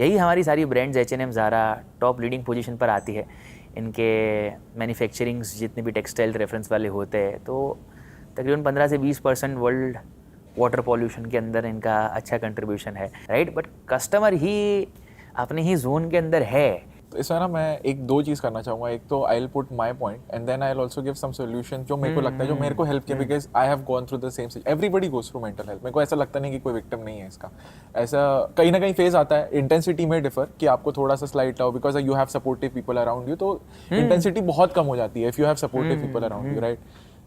यही हमारी सारी brands H&M, Zara top leading position पर आती है। इनके मैन्युफैक्चरिंग्स जितने भी टेक्सटाइल रेफरेंस वाले होते हैं, तो तकरीबन 15 से 20% वर्ल्ड वाटर पॉल्यूशन के अंदर इनका अच्छा कंट्रीब्यूशन है, राइट। बट कस्टमर ही अपने ही जोन के अंदर है। तो इसमें ना मैं एक दो चीज़ करना चाहूँगा। एक तो I will put my point and then I will also give some solution जो मेरे को लगता है, जो मेरे को हेल्प किया, because I have gone through the same. Everybody goes through mental health. मेरे को ऐसा लगता नहीं कि कोई विक्टिम नहीं है इसका। ऐसा कहीं ना कहीं फेज आता है, इंटेंसिटी में डिफर कि आपको थोड़ा सा स्लाइट लाओ, because you have supportive people around you, तो इंटेंसिटी बहुत कम हो जाती है if you have supportive people around you, right.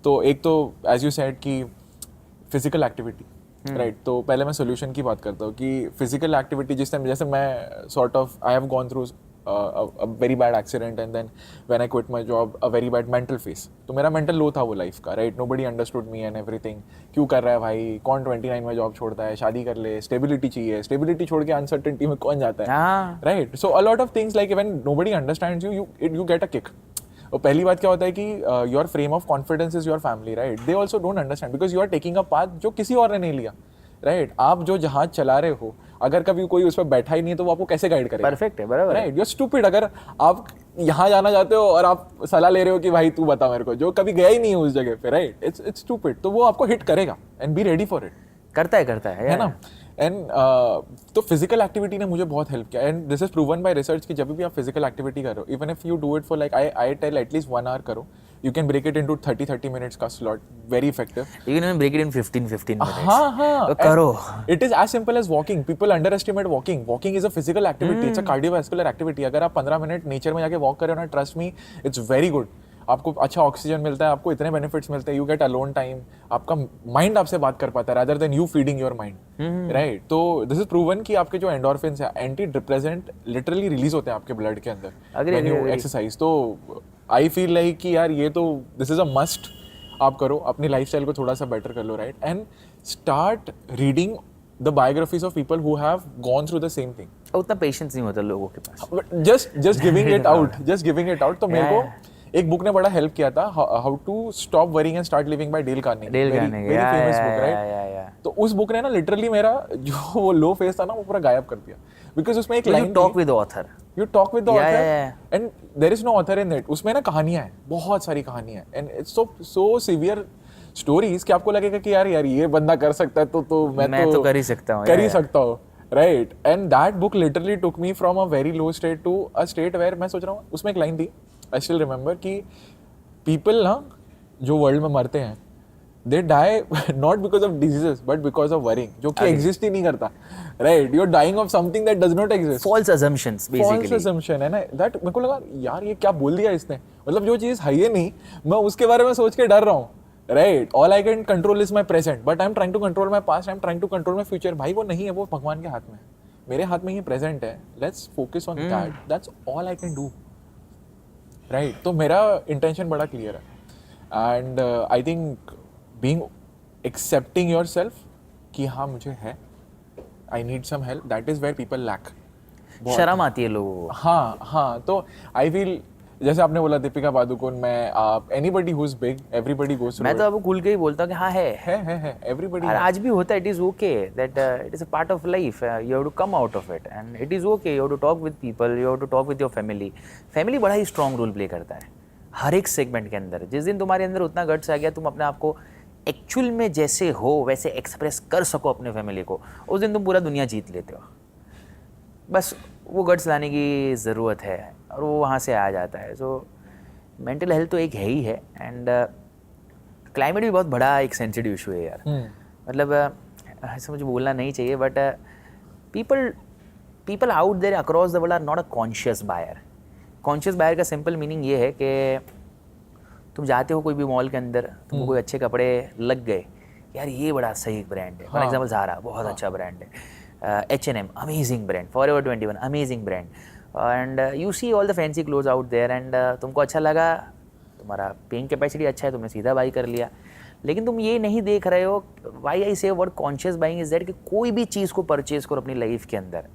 तो एक तो एज यू सेड कि फिजिकल एक्टिविटी, राइट। तो पहले मैं सोल्यूशन की बात करता हूँ कि फिजिकल एक्टिविटी जिस टाइम, जैसे मैं sort of I have gone through a very bad accident and then when I quit my job a very bad mental phase. तो मेरा mental low था वो life का, right? Nobody understood me and everything. क्यों कर रहा है भाई, कौन 29 में जॉब छोड़ता है, शादी कर ले, stability चाहिए, stability छोड़ के uncertainty में कौन जाता है, right? So a lot of things like when nobody understands you, you get a kick. और पहली बात क्या होता है कि your frame of confidence is your family, right? They also don't understand because you are taking a path जो किसी और ने नहीं लिया, राइट। आप जो जहाज चला रहे हो, अगर कभी कोई उस पर बैठा ही नहीं है तो वो आपको कैसे गाइड करेगा? परफेक्ट है, बराबर, राइट। यू आर स्टूपिड अगर आप यहाँ जाना चाहते हो और आप सलाह ले रहे हो कि भाई तू बता मेरे को, जो कभी गया ही नहीं है उस जगह पे, राइट। It's stupid. तो वो आपको हिट करेगा and be ready for it. करता है ना। एंड तो फिजिकल एक्टिविटी ने मुझे बहुत हेल्प किया and this is proven by research कि जब भी आप फिजिकल एक्टिविटी करो, even if you do it for like I tell at least 1 hour करो, you can break it into 30 minutes का slot, very effective. You can even break it in 15 minutes. हाँ तो करो. It is as simple as walking. People underestimate walking. Walking is a physical activity. It's a cardiovascular activity. अगर आप 15 minute nature में जाके walk करो ना, trust me, it's very good. आपको अच्छा ऑक्सीजन मिलता है, आपको इतने बेनिफिट्स मिलते हैं, यू गेट अलोन टाइम, आपका माइंड आपसे बात कर पाता है rather than you feeding your mind, right. तो दिस इज प्रूवन कि आपके जो एंडोर्फिन्स है, एंटी डिप्रेसेंट लिटरली रिलीज होते हैं आपके ब्लड के अंदर व्हेन यू एक्सरसाइज। तो आई फील लाइक कि यार ये तो दिस इज अ मस्ट, आप करो, अपनी लाइफस्टाइल को थोड़ा सा बेटर कर लो, right. And start reading the biographies of people who have gone through the same thing. उतना पेशेंस नहीं होता लोगों के पास, जस्ट गिविंग इट आउट। तो मेरे को एक बुक ने बड़ा हेल्प किया था, how to stop worrying and start living by Dale Carnegie, very famous book, right. तो उस बुक ने ना लिटरली मेरा जो वो लो फेस था ना वो पूरा गायब कर दिया, बिकॉज उसमें एक line, you talk with the author and there is no author in it. उसमें ना कहानियां हैं, बहुत सारी कहानियां हैं, and it's so severe stories कि आपको लगेगा कि यार ये बंदा कर सकता है तो मैं तो कर ही सकता हूँ, right. And that book literally took me from a very low state to a state where मैं सोच रहा हूँ, उसमें एक लाइन थी, I still remember कि people ना जो वर्ल्ड में मरते हैं, they die not because of diseases but because of worrying, जो कि exist ही नहीं करता, right? You're dying of something that does not exist. False assumptions basically. False assumption है ना, that मेरे को लगा यार ये क्या बोल दिया इसने, मतलब जो चीज़ है ही नहीं, मैं उसके बारे में सोच के डर रहा हूँ, right? All I can control is my present, but I'm trying to control my past, I'm trying to control my future. भाई वो नहीं है, वो भगवान के हाथ में है, मेरे हाथ में ही present है, let's focus on that. That's all I can do. Right. तो मेरा इंटेंशन बड़ा क्लियर है and I think being accepting yourself कि हाँ मुझे है, I need some help, that is where people lack. शर्म आती है लोगों को। हाँ। तो आई फील जैसे आपने बोला दीपिका पादुकोण में, आप anybody who is big, everybody goes through. मैं तो अब खुल के ही बोलता हूँ कि हाँ है एवरीबडी। आज भी होता है, it is okay, that it is a part of life, you have to come out of it and it is okay, you have to talk with people, you have to talk with your family. Family बड़ा ही strong role play करता है हर एक segment के अंदर। जिस दिन तुम्हारे अंदर उतना गट्स आ गया, तुम अपने आप को एक्चुअल में जैसे हो वैसे एक्सप्रेस कर सको अपने फैमिली को, उस दिन तुम पूरा दुनिया जीत लेते हो। बस वो गट्स लाने की ज़रूरत है और वो वहाँ से आ जाता है। सो मेंटल हेल्थ तो एक है ही है एंड क्लाइमेट भी बहुत बड़ा एक सेंसिटिव इशू है यार। मतलब ऐसा मुझे बोलना नहीं चाहिए, but people out there across the world are not a conscious buyer. Conscious buyer का सिंपल मीनिंग ये है कि तुम जाते हो कोई भी मॉल के अंदर, तुमको कोई अच्छे कपड़े लग गए, यार ये बड़ा सही ब्रांड है, फॉर एग्जाम्पल ज़ारा बहुत अच्छा ब्रांड है, H&M amazing brand, Forever 21 amazing brand, and you see all the fancy clothes out there and तुमको अच्छा लगा, तुम्हारा पेइंग कैपेसिटी अच्छा है, तुमने सीधा बाई कर लिया। लेकिन तुम ये नहीं देख रहे हो, वाई आई से word conscious buying is that कि कोई भी चीज़ को परचेज करो अपनी लाइफ के अंदर,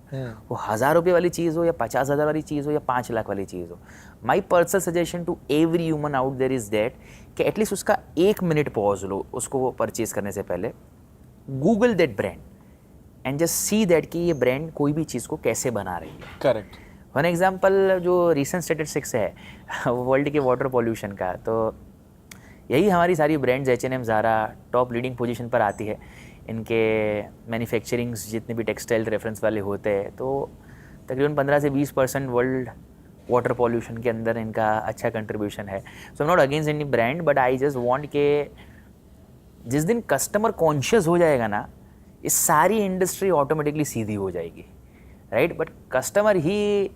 वो 1000 रुपये वाली चीज़ हो या 50,000 वाली चीज़ हो या 5 लाख वाली चीज़ हो, my personal suggestion to every human out there is that कि एटलीस्ट उसका 1 मिनट पॉज लो उसको परचेज करने से पहले, Google that brand and just see that कि ये ब्रांड कोई भी चीज़ को कैसे बना रही है. करेक्ट. फॉर एग्जाम्पल जो रिसेंट स्टेटिस्टिक्स है वर्ल्ड के वाटर पॉल्यूशन का, तो यही हमारी सारी brands H&M, Zara top leading position पर आती है. इनके मैन्युफैक्चरिंग्स जितने भी टेक्सटाइल रेफरेंस वाले होते हैं, तो तकरीबन 15 से 20% वर्ल्ड वाटर पॉल्यूशन के अंदर इनका अच्छा कंट्रीब्यूशन है. So I am not against any brand, but I just want के जिस दिन कस्टमर कॉन्शियस हो जाएगा ना, इस सारी इंडस्ट्री ऑटोमेटिकली सीधी हो जाएगी, राइट. बट कस्टमर ही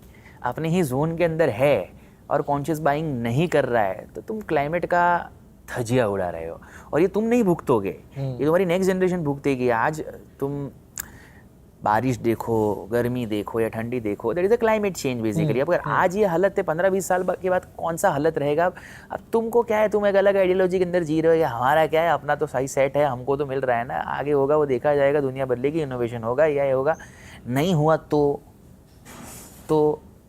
अपने ही जोन के अंदर है और कॉन्शियस बाइंग नहीं कर रहा है, तो तुम क्लाइमेट का धजिया उड़ा रहे हो और ये तुम नहीं भुगतोगे, ये तुम्हारी नेक्स्ट जनरेशन भुगतेगी. आज तुम बारिश देखो, गर्मी देखो या ठंडी देखो, that is a climate change basically. अब अगर आज ये हालत है, 15-20 साल के बाद कौन सा हालत रहेगा. अब तुमको क्या है, तुम एक अलग आइडियोलॉजी के अंदर जी रहे हो, या हमारा क्या है, अपना तो सही सेट है, हमको तो मिल रहा है ना. आगे होगा वो देखा जाएगा, दुनिया बदलेगी, इनोवेशन होगा या ये होगा. नहीं हुआ तो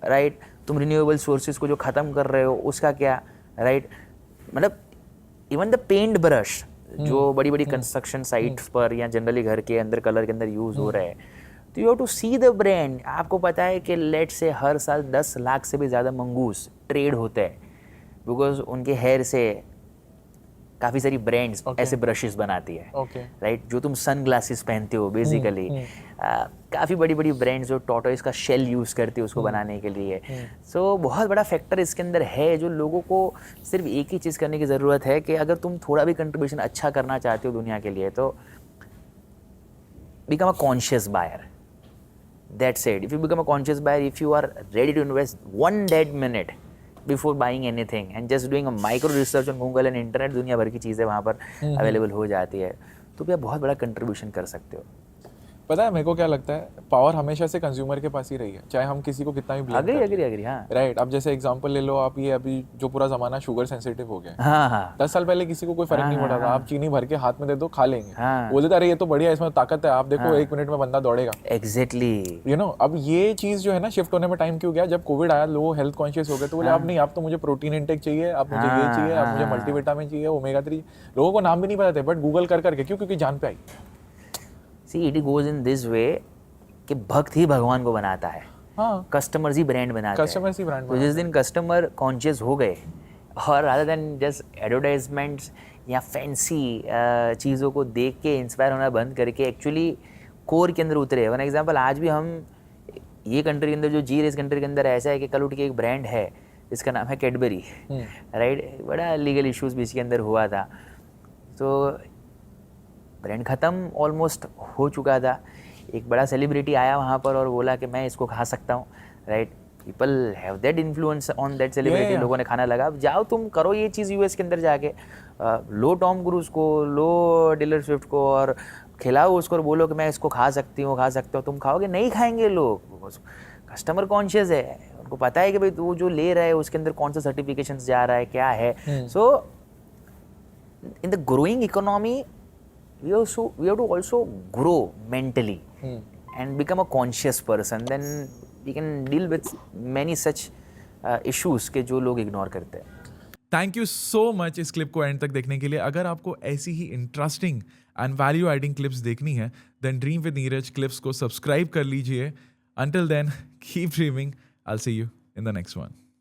राइट, तुम रिन्यूएबल सोर्सेज को जो ख़त्म कर रहे हो उसका क्या, राइट. मतलब इवन द पेंट ब्रश जो बड़ी बड़ी कंस्ट्रक्शन साइट्स पर या जनरली घर के अंदर कलर के अंदर यूज़ हो रहे हैं, तो you have to see the brand. आपको पता है कि लेट से हर साल 10 लाख से भी ज़्यादा मंगूस ट्रेड होते हैं, बिकॉज उनके हेयर से काफ़ी सारी ब्रांड्स ऐसे ब्रशेस बनाती है, राइट. जो तुम सन ग्लासेस पहनते हो बेसिकली, काफ़ी बड़ी बड़ी ब्रांड्स जो टॉर्टोइस का शेल यूज़ करती है उसको बनाने के लिए. सो बहुत बड़ा फैक्टर इसके अंदर है, जो लोगों को सिर्फ एक ही चीज़ करने की ज़रूरत है कि अगर तुम थोड़ा भी कंट्रीब्यूशन अच्छा करना चाहते हो दुनिया के लिए, तो become a conscious buyer. That's it. If you become a conscious buyer, if you are ready to invest one dead minute before buying anything and just doing a micro research on Google and internet, दुनिया भर की चीज़ें वहाँ पर available हो जाती है, तो भी आप बहुत बड़ा कंट्रीब्यूशन कर सकते हो. पता है मेरे को क्या लगता है, पावर हमेशा से कंज्यूमर के पास ही रही है, चाहे हम किसी को कितना भी ब्लेम करें. अग्री हाँ. राइट. अब जैसे एग्जांपल ले लो आप, ये अभी जो पूरा जमाना शुगर सेंसिटिव हो गया, हाँ. 10 साल पहले किसी को कोई फर्क नहीं पड़ा था. आप चीनी भर के हाथ में दे दो, खा लेंगे. बोलते थे अरे ये तो बढ़िया, इसमें ताकत है, आप देखो 1 मिनट में बंदा दौड़ेगा. एग्जैक्टली. यू नो, अब ये चीज जो है ना शिफ्ट होने में टाइम क्यों गया. जब कोविड आया, लोग हेल्थ कॉन्शियस हो गए, तो बोले अब नहीं, आप तो मुझे प्रोटीन इंटेक चाहिए, आप मुझे ये चाहिए, आप मुझे मल्टीविटामिन चाहिए, ओमेगा 3. लोगों को नाम भी नहीं पता थे, बट गूगल कर करके क्योंकि जान पे I. See it goes in this way कि भक्त ही भगवान को बनाता है. हाँ, कस्टमर्स ही ब्रांड बनाते हैं. कस्टमर्स ही ब्रांड. तो जिस दिन कस्टमर कॉन्शियस हो गए और रादर देन जस्ट एडवर्टाइजमेंट्स या फैंसी चीज़ों को देख के इंस्पायर होना बंद करके एक्चुअली कोर के अंदर उतरे. फॉर एग्जांपल आज भी हम ये कंट्री के अंदर जो जी रहे, इस कंट्री के अंदर ऐसा है कि कल उठ के एक ब्रांड है जिसका नाम है कैडबरी, राइट. बड़ा लीगल इश्यूज भी इसके अंदर हुआ था, तो ब्रांड ख़त्म ऑलमोस्ट हो चुका था. एक बड़ा सेलिब्रिटी आया वहाँ पर और बोला कि मैं इसको खा सकता हूँ, right. People have that influence on that celebrity. लोगों ने खाना लगा. जाओ तुम करो ये चीज़ यूएस के अंदर जाके, लो टॉम क्रूज को, लो टेलर स्विफ्ट को और खिलाओ उसको और बोलो कि मैं इसको खा सकती हूँ, खा सकते हो. तुम खाओगे? नहीं खाएंगे लोग. कस्टमर कॉन्शियस है, उनको पता है कि भाई वो जो ले रहा है उसके अंदर कौन सा सर्टिफिकेशन जा रहा है, क्या है. So in the growing economy we have to also grow mentally and become a conscious person. Then we can deal with many such issues के जो लोग इग्नोर करते हैं. थैंक यू सो मच इस क्लिप को एंड तक देखने के लिए. अगर आपको ऐसी ही interesting and value adding clips देखनी है, then dream with Neeraj clips को सब्सक्राइब कर लीजिए. Until then keep dreaming. I will see you in the next one.